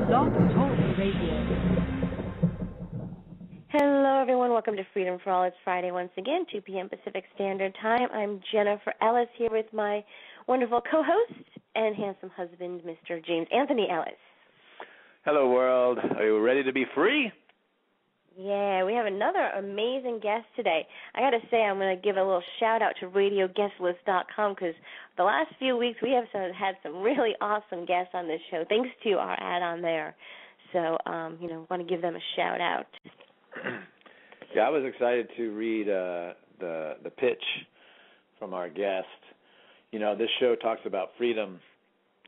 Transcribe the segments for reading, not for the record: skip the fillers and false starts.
Blog Talk Radio. Hello, everyone. Welcome to Freedom for All. It's Friday once again, 2 p.m. Pacific Standard Time. I'm Jennifer Ellis here with my wonderful co-host and handsome husband, Mr. James Anthony Ellis. Hello, world. Are you ready to be free? Yeah, we have another amazing guest today. I got to say, I'm going to give a little shout-out to RadioGuestList.com because the last few weeks we have had some really awesome guests on this show, thanks to our ad on there. So, want to give them a shout-out. Yeah, I was excited to read the pitch from our guest. You know, this show talks about freedom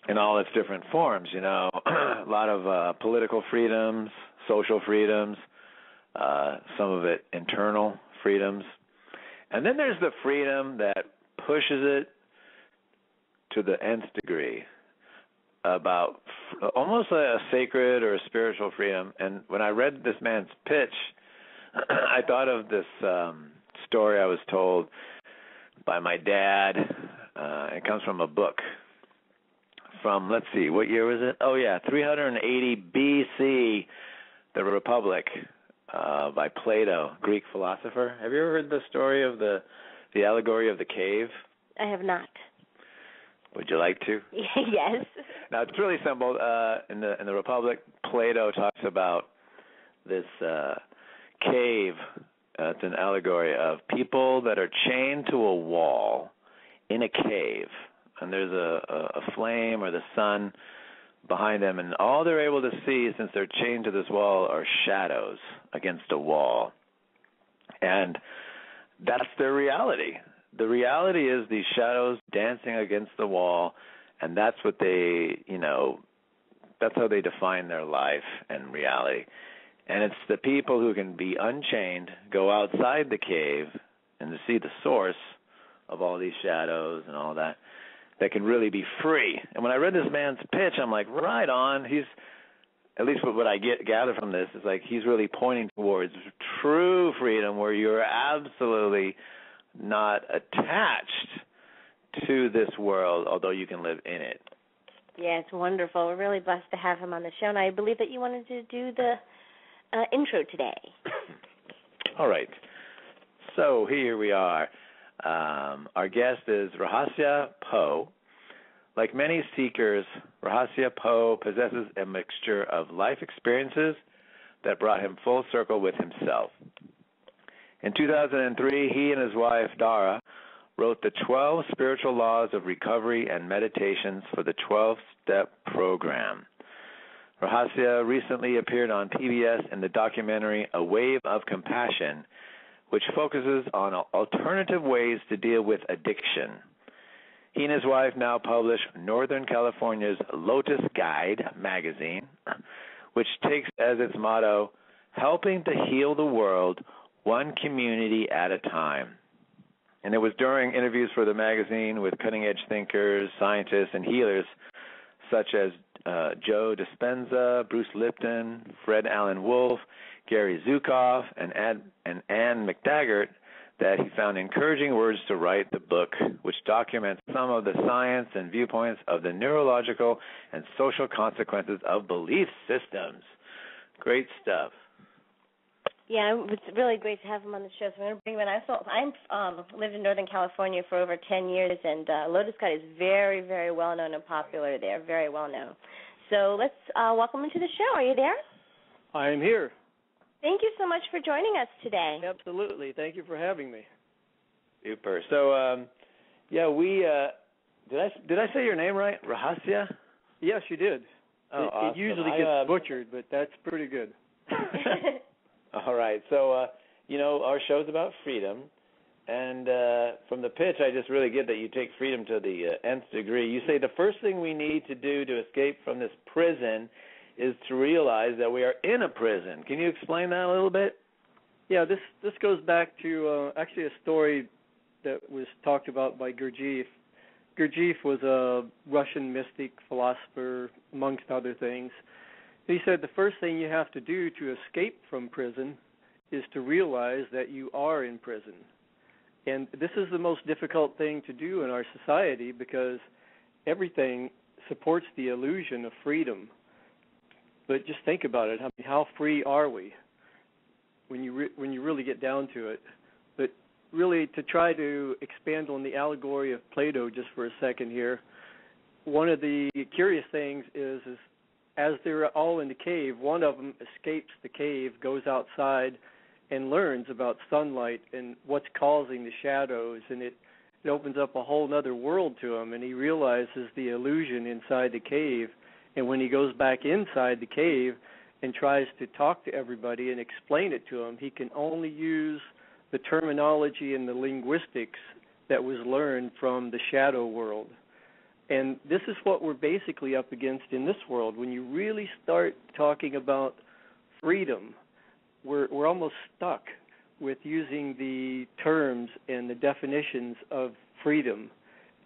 in all its different forms, you know, a lot of political freedoms, social freedoms, some of it internal freedoms. And then there's the freedom that pushes it to the nth degree, about almost a sacred or a spiritual freedom. And when I read this man's pitch, I thought of this story I was told by my dad. It comes from a book from, let's see, what year was it? Oh, yeah, 380 B.C., The Republic, by Plato, Greek philosopher. Have you ever heard the story of the allegory of the cave? I have not. Would you like to? Yes. Now, it's really simple. In the Republic, Plato talks about this cave. It's an allegory of people that are chained to a wall in a cave, and there's a flame or the sun behind them, and all they're able to see, since they're chained to this wall, are shadows against a wall. And that's their reality. The reality is these shadows dancing against the wall, and that's what they, that's how they define their life and reality. And it's the people who can be unchained, go outside the cave, and to see the source of all these shadows and all that, that can really be free. And when I read this man's pitch, I'm like, right on. He's, at least what I gather from this, is like he's really pointing towards true freedom where you're absolutely not attached to this world, although you can live in it. Yeah, it's wonderful. We're really blessed to have him on the show, and I believe that you wanted to do the intro today. All right. So here we are. Our guest is Rahasya Poe. Like many seekers, Rahasya Poe possesses a mixture of life experiences that brought him full circle with himself. In 2003, he and his wife, Dara, wrote the 12 Spiritual Laws of Recovery and Meditations for the 12-Step Program. Rahasya recently appeared on PBS in the documentary A Wave of Compassion, which focuses on alternative ways to deal with addiction. He and his wife now publish Northern California's Lotus Guide magazine, which takes as its motto, helping to heal the world one community at a time. And it was during interviews for the magazine with cutting-edge thinkers, scientists, and healers such as Joe Dispenza, Bruce Lipton, Fred Allen Wolf, Gary Zukav, and Anne McTaggart that he found encouraging words to write the book, which documents some of the science and viewpoints of the neurological and social consequences of belief systems. Great stuff. Yeah, it's really great to have him on the show. So we're going to bring him in. I've lived in Northern California for over 10 years, and Lotus Guide is very, very well-known and popular there, very well-known. So let's welcome him to the show. Are you there? I am here. Thank you so much for joining us today. Absolutely. Thank you for having me. Super. So, we did I say your name right? Rahasya? Yes, you did. Oh, it awesome. usually gets butchered, but that's pretty good. All right. So, our show's about freedom, and from the pitch, I just really get that you take freedom to the nth degree. You say the first thing we need to do to escape from this prison is to realize that we are in a prison. Can you explain that a little bit? Yeah, this goes back to actually a story that was talked about by Gurdjieff. Gurdjieff was a Russian mystic philosopher, amongst other things. He said the first thing you have to do to escape from prison is to realize that you are in prison. And this is the most difficult thing to do in our society because everything supports the illusion of freedom. But just think about it. I mean, how free are we when you really get down to it? But really, to try to expand on the allegory of Plato just for a second here, one of the curious things is as they're all in the cave, one of them escapes the cave, goes outside, and learns about sunlight and what's causing the shadows, and it opens up a whole other world to him, and he realizes the illusion inside the cave. And when he goes back inside the cave and tries to talk to everybody and explain it to them, he can only use the terminology and the linguistics that was learned from the shadow world. And this is what we're basically up against in this world. When you really start talking about freedom, we're almost stuck with using the terms and the definitions of freedom.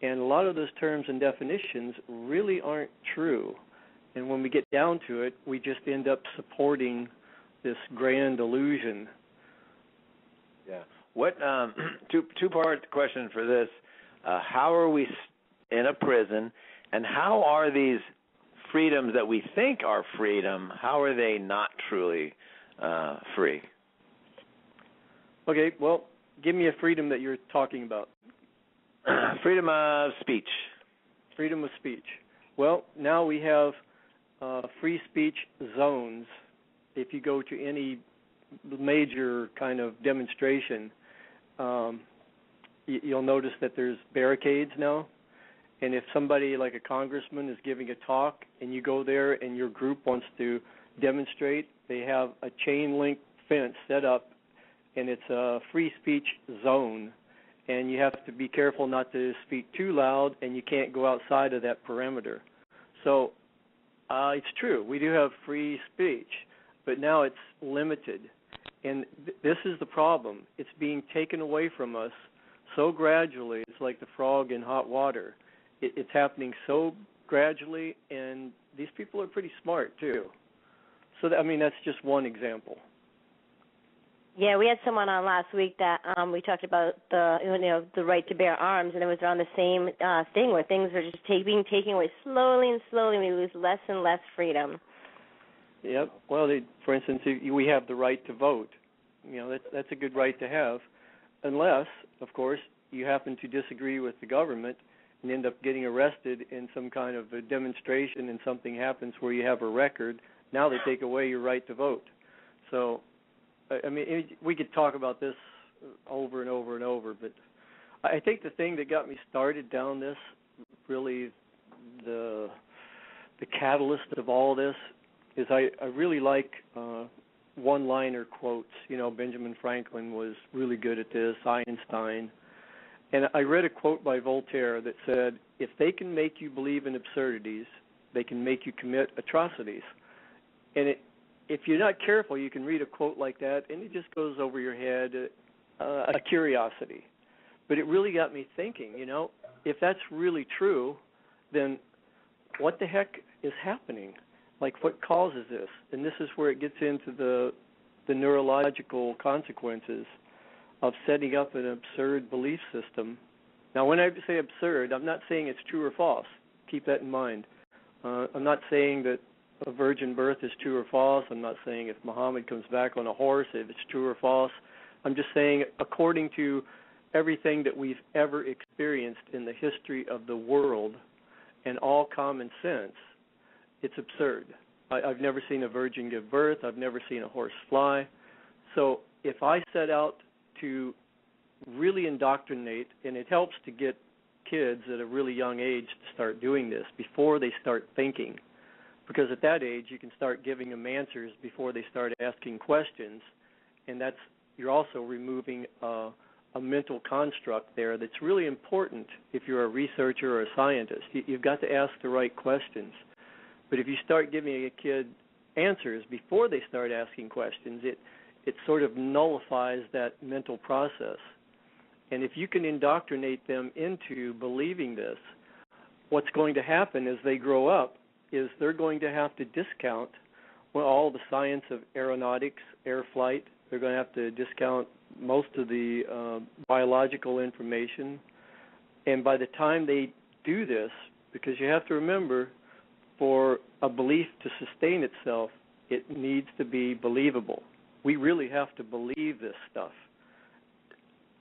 And a lot of those terms and definitions really aren't true. And when we get down to it, we just end up supporting this grand illusion. Yeah. What two-part question for this. How are we in a prison, and how are these freedoms that we think are freedom, how are they not truly free? Okay, well, give me a freedom that you're talking about. Freedom of speech. Freedom of speech. Well, now we have free speech zones. If you go to any major kind of demonstration, you'll notice that there's barricades now. And if somebody like a congressman is giving a talk and you go there and your group wants to demonstrate, they have a chain link fence set up, and it's a free speech zone. And you have to be careful not to speak too loud, and you can't go outside of that perimeter. So it's true, we do have free speech, but now it's limited. And this is the problem. It's being taken away from us so gradually. It's like the frog in hot water. It's happening so gradually, and these people are pretty smart too. So that's just one example. Yeah, we had someone on last week that we talked about the right to bear arms, and it was around the same thing where things are just being taken away slowly and slowly. We lose less and less freedom. Yep. Well, for instance, we have the right to vote. That's a good right to have, unless, of course, you happen to disagree with the government and end up getting arrested in some kind of a demonstration, and something happens where you have a record. Now they take away your right to vote. So, we could talk about this over and over and over, but I think the thing that got me started down this, really the catalyst of all this, is I really like one-liner quotes. Benjamin Franklin was really good at this, Einstein. And I read a quote by Voltaire that said, if they can make you believe in absurdities, they can make you commit atrocities. And if you're not careful, you can read a quote like that, and it just goes over your head, a curiosity. But it really got me thinking, if that's really true, then what the heck is happening? Like, what causes this? And this is where it gets into the neurological consequences of setting up an absurd belief system. Now, when I say absurd, I'm not saying it's true or false. Keep that in mind. I'm not saying that a virgin birth is true or false. I'm not saying if Muhammad comes back on a horse, if it's true or false. I'm just saying according to everything that we've ever experienced in the history of the world and all common sense, it's absurd. I've never seen a virgin give birth. I've never seen a horse fly. So if I set out to really indoctrinate, and it helps to get kids at a really young age to start doing this before they start thinking, because at that age you can start giving them answers before they start asking questions, and you're also removing a mental construct there that's really important if you're a researcher or a scientist. You've got to ask the right questions. But if you start giving a kid answers before they start asking questions, it sort of nullifies that mental process. And if you can indoctrinate them into believing this, what's going to happen as they grow up is they're going to have to discount all the science of aeronautics, air flight. They're going to have to discount most of the biological information. And by the time they do this, because you have to remember, for a belief to sustain itself, it needs to be believable. We really have to believe this stuff.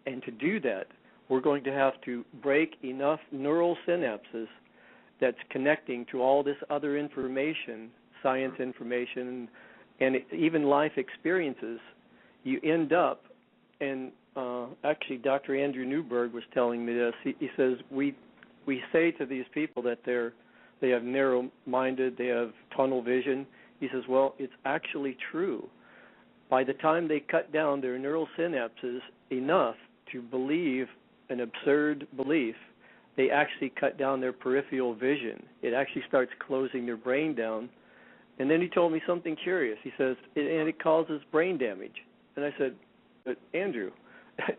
And to do that, we're going to have to break enough neural synapses that's connecting to all this other information, science information, and even life experiences. You end up, and actually Dr. Andrew Newberg was telling me this. He says, we say to these people that they have narrow-minded, they have tunnel vision. He says, well, it's actually true. By the time they cut down their neural synapses enough to believe an absurd belief, they actually cut down their peripheral vision. It actually starts closing their brain down. And then he told me something curious. He says, and it causes brain damage. And I said, but Andrew,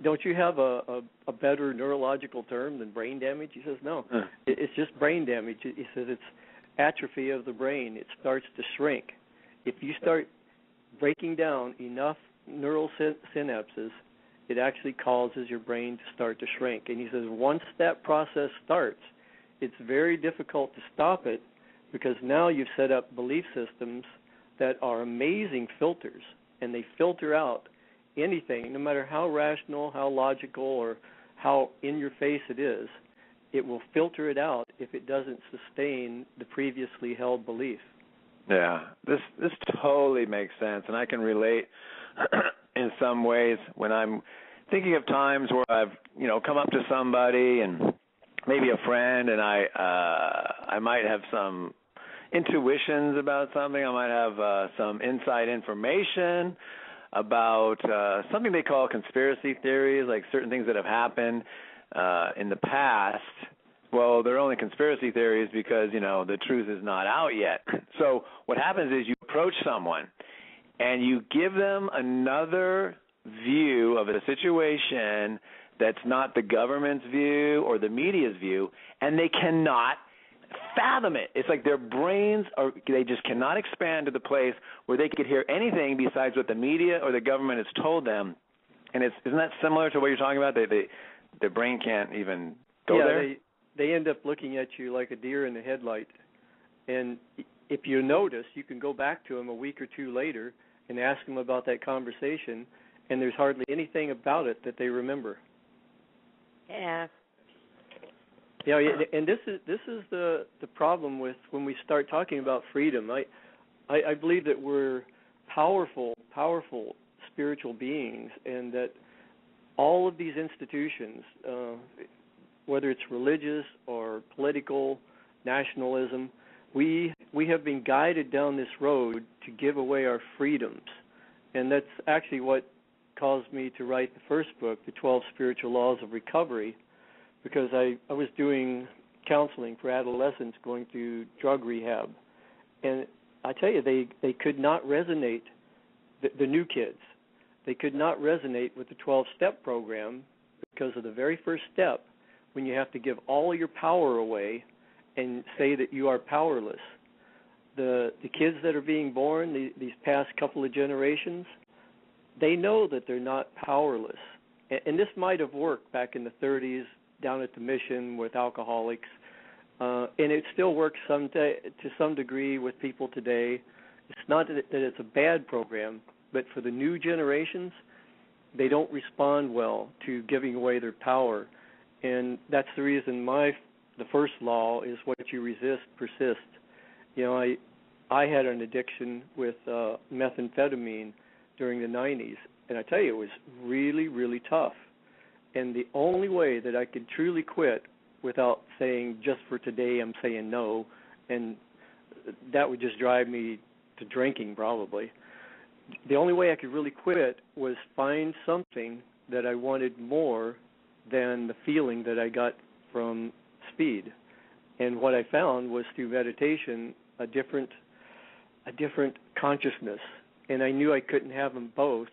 don't you have a better neurological term than brain damage? He says, no, it's just brain damage. He says it's atrophy of the brain. It starts to shrink. If you start breaking down enough neural synapses, it actually causes your brain to start to shrink. And he says once that process starts, it's very difficult to stop it, because now you've set up belief systems that are amazing filters, and they filter out anything, no matter how rational, how logical, or how in your face it is. It will filter it out if it doesn't sustain the previously held belief. Yeah, this totally makes sense, and I can relate in some ways when I'm thinking of times where I've come up to somebody, and maybe a friend, and I might have some intuitions about something. I might have some inside information about something they call conspiracy theories, like certain things that have happened in the past. Well, they're only conspiracy theories because, the truth is not out yet. So what happens is you approach someone and you give them another view of a situation that's not the government's view or the media's view, and they cannot fathom it. It's like their brains they just cannot expand to the place where they could hear anything besides what the media or the government has told them. And isn't that similar to what you're talking about? Their brain can't even go there? They end up looking at you like a deer in the headlight. And if you notice, you can go back to them a week or two later and ask them about that conversation, and there's hardly anything about it that they remember. Yeah. And this is the problem with when we start talking about freedom. I believe that we're powerful spiritual beings, and that all of these institutions, whether it's religious or political, nationalism, we have been guided down this road to give away our freedoms. And that's actually what caused me to write the first book, The 12 Spiritual Laws of Recovery, because I was doing counseling for adolescents going through drug rehab. And I tell you, they could not resonate, the new kids, they could not resonate with the 12-step program because of the very first step, when you have to give all your power away and say that you are powerless. The kids that are being born, these past couple of generations, they know that they're not powerless. And this might have worked back in the 30s down at the mission with alcoholics, and it still works to some degree with people today. It's not that it's a bad program, but for the new generations, they don't respond well to giving away their power. And that's the reason the first law is what you resist persists. I had an addiction with methamphetamine during the 90s, and I tell you, it was really, really tough. And the only way that I could truly quit without saying, just for today, I'm saying no, and that would just drive me to drinking probably. The only way I could really quit was find something that I wanted more than the feeling that I got from speed. And what I found was through meditation a different consciousness, and I knew I couldn't have them both,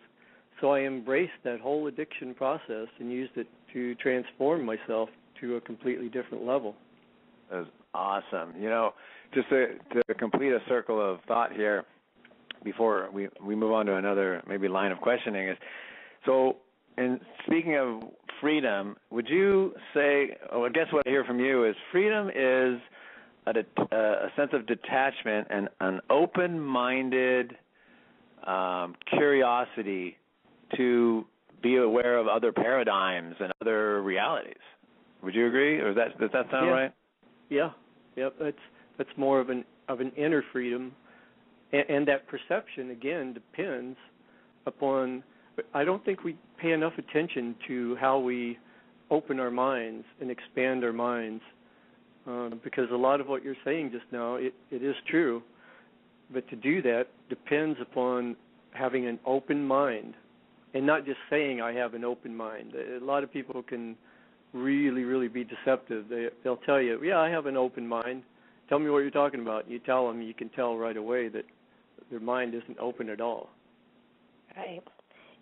so I embraced that whole addiction process and used it to transform myself to a completely different level. That was awesome. Just to complete a circle of thought here before we move on to another maybe line of questioning is, so in speaking of freedom, would you say, I guess what I hear from you is freedom is a sense of detachment and an open-minded curiosity to be aware of other paradigms and other realities. Would you agree, or does that sound right? Yeah. Yep. That's more of an inner freedom, and that perception again depends upon. I don't think we pay enough attention to how we open our minds and expand our minds, because a lot of what you're saying just now, it is true, but to do that depends upon having an open mind, and not just saying I have an open mind. A lot of people can really, really be deceptive. They'll tell you, yeah, I have an open mind. Tell me what you're talking about. You tell them, you can tell right away that their mind isn't open at all. Right.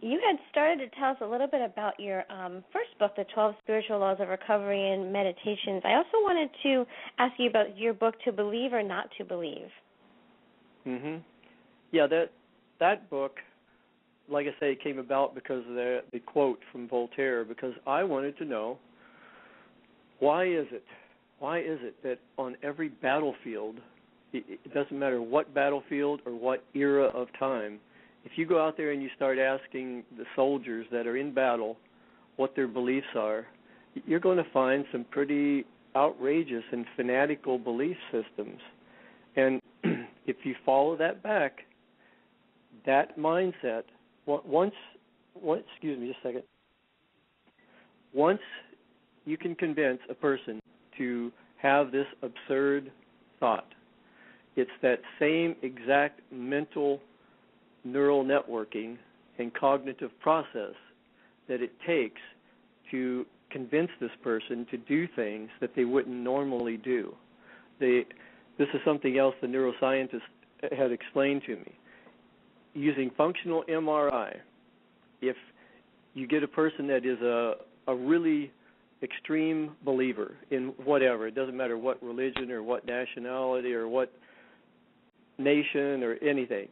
You had started to tell us a little bit about your first book, The 12 Spiritual Laws of Recovery and Meditations. I also wanted to ask you about your book, To Believe or Not to Believe. Mhm. Yeah, that book, like I say, came about because of the quote from Voltaire, because I wanted to know, why is it that on every battlefield, it doesn't matter what battlefield or what era of time, if you go out there and you start asking the soldiers that are in battle what their beliefs are, you're going to find some pretty outrageous and fanatical belief systems. And if you follow that back, that mindset, once you can convince a person to have this absurd thought, it's that same exact mental neural networking and cognitive process that it takes to convince this person to do things that they wouldn't normally do. This is something else the neuroscientist had explained to me. Using functional MRI, if you get a person that is a really extreme believer in whatever, it doesn't matter what religion or what nationality or what nation or anything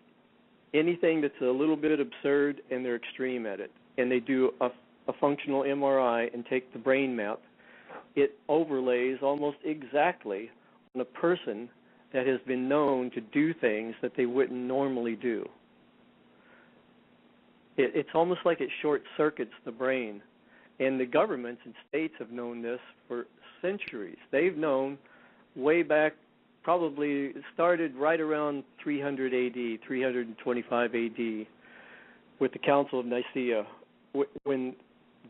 that's a little bit absurd and they're extreme at it, and they do a functional MRI and take the brain map, it overlays almost exactly on a person that has been known to do things that they wouldn't normally do. It's almost like it short-circuits the brain. And the governments and states have known this for centuries. They've known way back, probably it started right around 300 AD, 325 AD, with the Council of Nicaea, when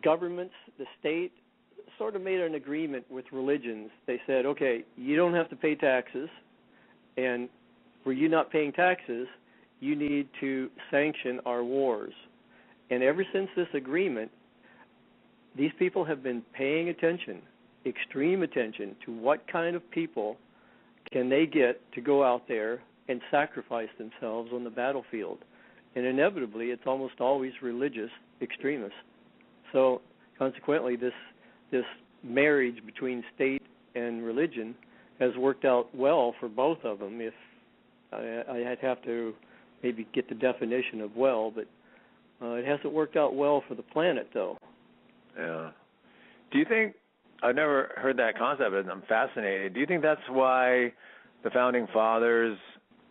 governments, the state, sort of made an agreement with religions. They said, okay, you don't have to pay taxes, and for you not paying taxes, you need to sanction our wars. And ever since this agreement, these people have been paying attention, extreme attention, to what kind of people can they get to go out there and sacrifice themselves on the battlefield. And inevitably, it's almost always religious extremists. So consequently, this marriage between state and religion has worked out well for both of them. If I'd have to maybe get the definition of well, but it hasn't worked out well for the planet, though. Yeah. Do you think, I've never heard that concept, but I'm fascinated. Do you think that's why the Founding Fathers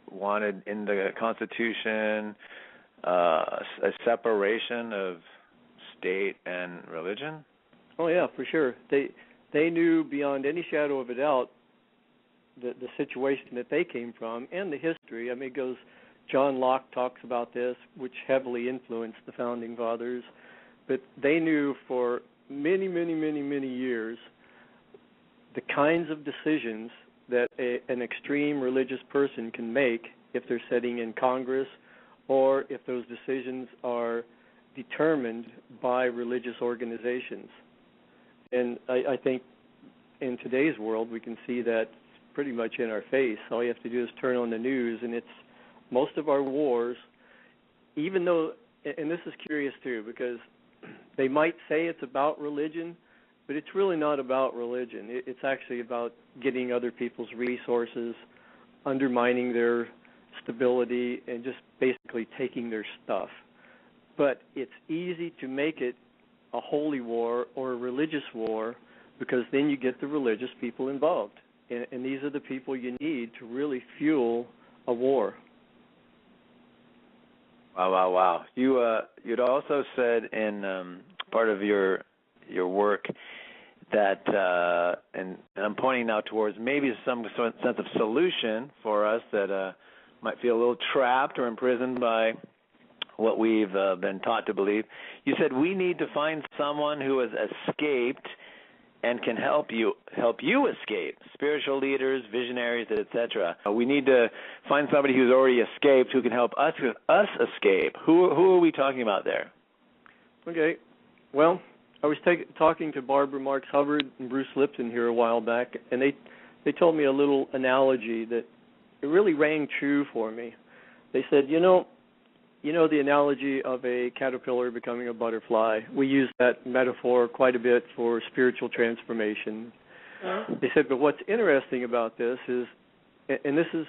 wanted in the Constitution a separation of state and religion? Oh, yeah, for sure. They knew beyond any shadow of a doubt the situation that they came from and the history. I mean, John Locke talks about this, which heavily influenced the Founding Fathers. But they knew for many, many, many, many years the kinds of decisions that an extreme religious person can make if they're sitting in Congress, or if those decisions are determined by religious organizations. And I think in today's world we can see that pretty much in our face. All you have to do is turn on the news, and it's most of our wars, even though, and this is curious too, because they might say it's about religion, but it's really not about religion. It's actually about getting other people's resources, undermining their stability, and just basically taking their stuff. But it's easy to make it a holy war or a religious war, because then you get the religious people involved. and these are the people you need to really fuel a war. Wow. You'd also said in part of your work that, and I'm pointing now towards maybe some sense of solution for us that might feel a little trapped or imprisoned by what we've been taught to believe. You said we need to find someone who has escaped and can help you escape. Spiritual leaders, visionaries, etc. We need to find somebody who's already escaped who can help us escape. Who are we talking about there? Okay. Well, I was talking to Barbara Marx Hubbard and Bruce Lipton here a while back, and they told me a little analogy that it really rang true for me. They said, you know the analogy of a caterpillar becoming a butterfly. We use that metaphor quite a bit for spiritual transformation. They said, but what's interesting about this is, and this is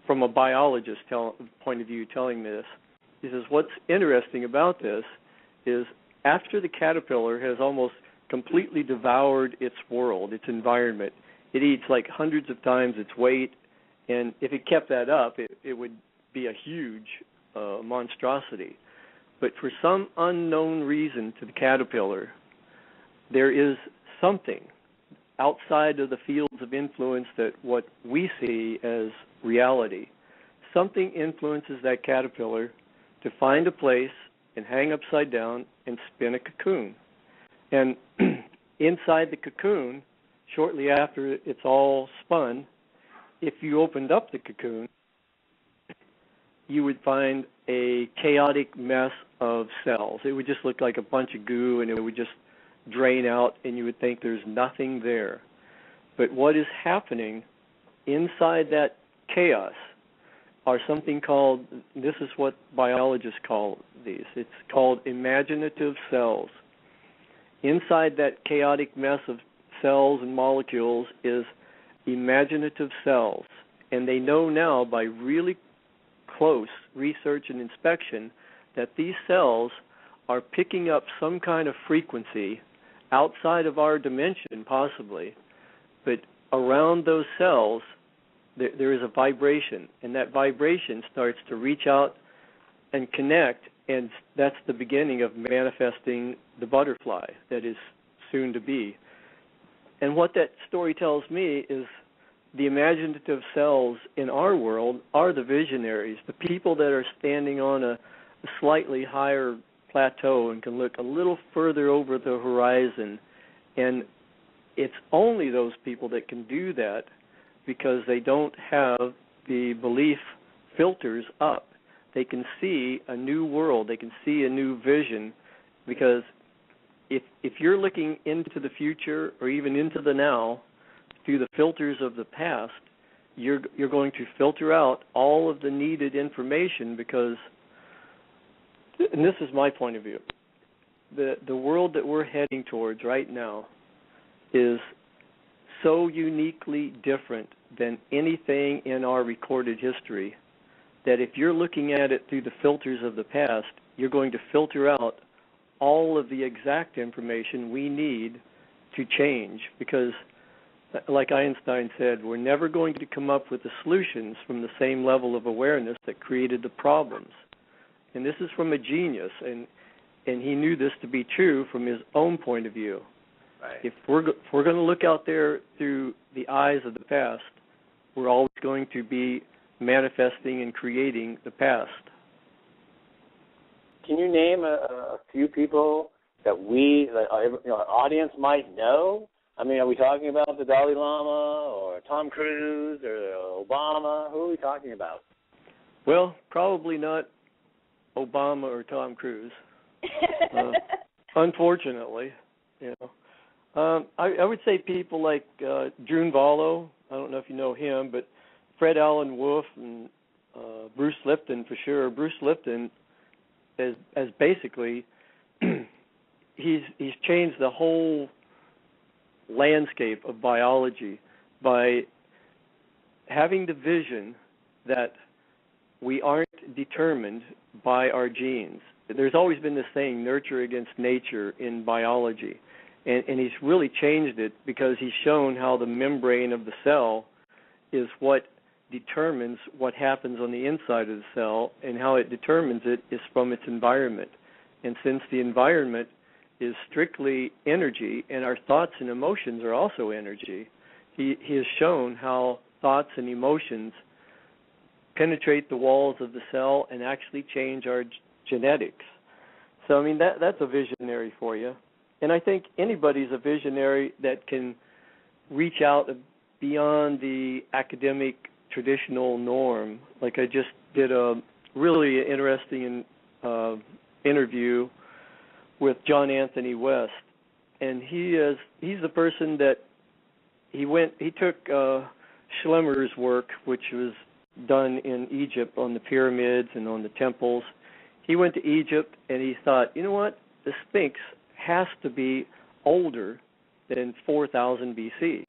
from a biologist point of view telling me this, he says, what's interesting about this is after the caterpillar has almost completely devoured its world, its environment, it eats like hundreds of times its weight, and if it kept that up, it would be a huge monstrosity. But for some unknown reason to the caterpillar, there is something outside of the fields of influence that what we see as reality. Something influences that caterpillar to find a place and hang upside down and spin a cocoon. And inside the cocoon, shortly after it's all spun, if you opened up the cocoon, you would find a chaotic mess of cells. It would just look like a bunch of goo, and it would just drain out, and you would think there's nothing there. But what is happening inside that chaos are something called, this is what biologists call these, it's called imaginative cells. Inside that chaotic mess of cells and molecules is imaginative cells. And they know now by really close research and inspection that these cells are picking up some kind of frequency outside of our dimension possibly, but around those cells there is a vibration, and that vibration starts to reach out and connect, and that's the beginning of manifesting the butterfly that is soon to be. And what that story tells me is the imaginative cells in our world are the visionaries, the people that are standing on a slightly higher plateau and can look a little further over the horizon. And it's only those people that can do that because they don't have the belief filters up. They can see a new world. They can see a new vision, because if you're looking into the future or even into the now through the filters of the past, you're going to filter out all of the needed information, because, and this is my point of view, the world that we're heading towards right now is so uniquely different than anything in our recorded history that if you're looking at it through the filters of the past, you're going to filter out all of the exact information we need to change, because like Einstein said, we're never going to come up with the solutions from the same level of awareness that created the problems. And this is from a genius, and he knew this to be true from his own point of view. Right. If we're going to look out there through the eyes of the past, we're always going to be manifesting and creating the past. Can you name a few people that our audience might know? I mean, are we talking about the Dalai Lama or Tom Cruise or Obama? Who are we talking about? Well, probably not Obama or Tom Cruise. Unfortunately, you know. I would say people like June Vallow. I don't know if you know him, but Fred Allen Wolf and Bruce Lipton for sure. Bruce Lipton as basically he's changed the whole landscape of biology by having the vision that we aren't determined by our genes. There's always been this saying, nurture against nature, in biology. And he's really changed it because he's shown how the membrane of the cell is what determines what happens on the inside of the cell, and how it determines it is from its environment. And since the environment is strictly energy, and our thoughts and emotions are also energy, he has shown how thoughts and emotions penetrate the walls of the cell and actually change our genetics. So, I mean, that's a visionary for you. And I think anybody's a visionary that can reach out beyond the academic traditional norm. Like, I just did a really interesting interview with John Anthony West, and he's the person that he took Schlemmer's work, which was done in Egypt on the pyramids and on the temples. He went to Egypt and he thought, you know what, the Sphinx has to be older than 4,000 BC.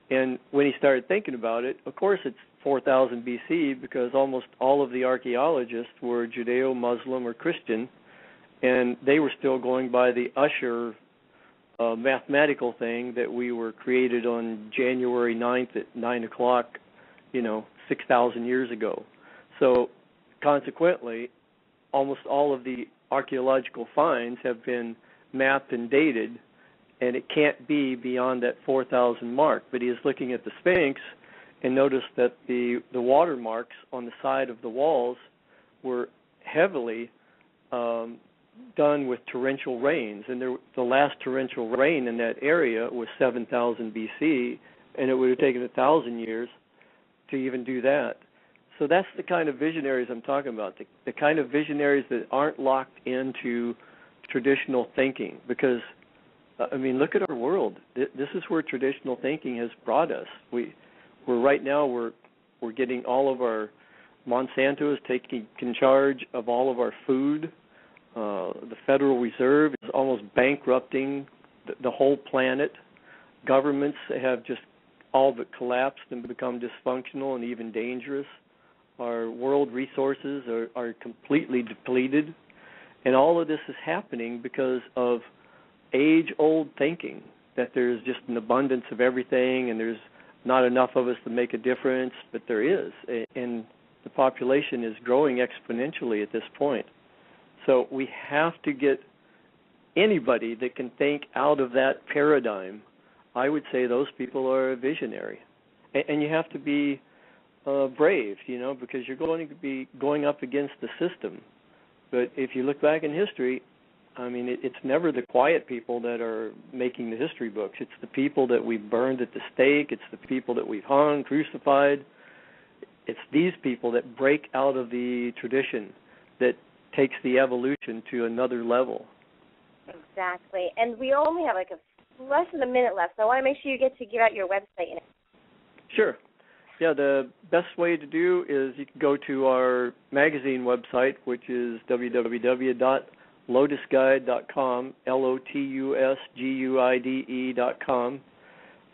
And when he started thinking about it, of course it's 4,000 BC because almost all of the archaeologists were Judeo-Muslim or Christian, and they were still going by the Usher mathematical thing that we were created on January 9th at 9 o'clock, 6,000 years ago. So consequently, almost all of the archaeological finds have been mapped and dated, and it can't be beyond that 4,000 mark. But he is looking at the Sphinx and noticed that the watermarks on the side of the walls were heavily done with torrential rains, and the last torrential rain in that area was 7,000 BC, and it would have taken 1,000 years to even do that. So that's the kind of visionaries I'm talking about, the kind of visionaries that aren't locked into traditional thinking. Because, I mean, look at our world. This is where traditional thinking has brought us. We're getting all of our Monsanto is taking charge of all of our food. The Federal Reserve is almost bankrupting the whole planet. Governments have just all but collapsed and become dysfunctional and even dangerous. Our world resources are completely depleted. And all of this is happening because of age-old thinking, that there's just an abundance of everything and there's not enough of us to make a difference, but there is. And the population is growing exponentially at this point. So we have to get anybody that can think out of that paradigm. I would say those people are a visionary. And you have to be brave, because you're going to be going up against the system. But if you look back in history, I mean, it's never the quiet people that are making the history books. It's the people that we've burned at the stake. It's the people that we've hung, crucified. It's these people that break out of the tradition, that takes the evolution to another level. Exactly. And we only have less than a minute left, so I want to make sure you get to give out your website. Sure. Yeah, the best way to do is you can go to our magazine website, which is www.lotusguide.com, LOTUSGUIDE.com.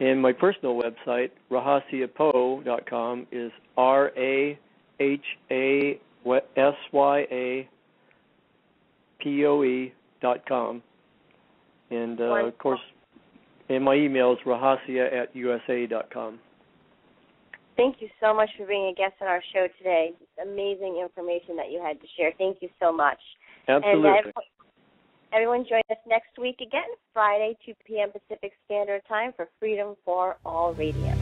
And my personal website, RahasyaPoe.com, is RAHASYAPOE.com. And, of course, and my email is rahasya@usa.com. Thank you so much for being a guest on our show today. It's amazing information that you had to share. Thank you so much. Absolutely. And everyone join us next week again, Friday, 2 p.m. Pacific Standard Time for Freedom for All Radio.